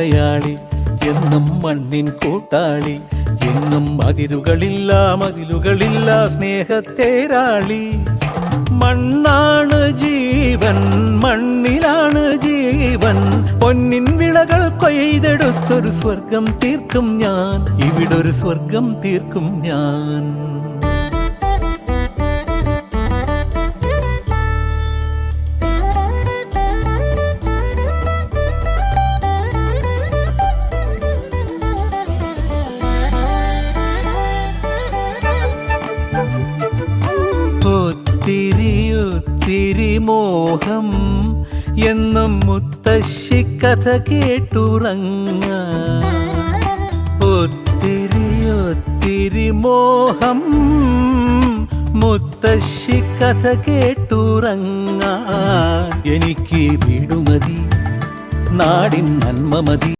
യാളി എന്നും മണ്ണിൻ കൂട്ടാളി, എങ്ങും മതിലുകളില്ല സ്നേഹത്തേരാളി. മണ്ണാണ് ജീവൻ, മണ്ണിലാണ് ജീവൻ, പൊന്നിൻ വിളകൾ കൊയ്തെടുത്തൊരു സ്വർഗം തീർക്കും ഞാൻ, ഇവിടൊരു സ്വർഗം തീർക്കും ഞാൻ. ഒത്തിരി മോഹം എന്നും മുത്തശ്ശി കഥ കേട്ടുറങ്ങ. ഒത്തിരി മോഹം മുത്തശ്ശി കഥ കേട്ടുറങ്ങ. എനിക്ക് വീടുമതി, നാടിൻ നന്മ മതി.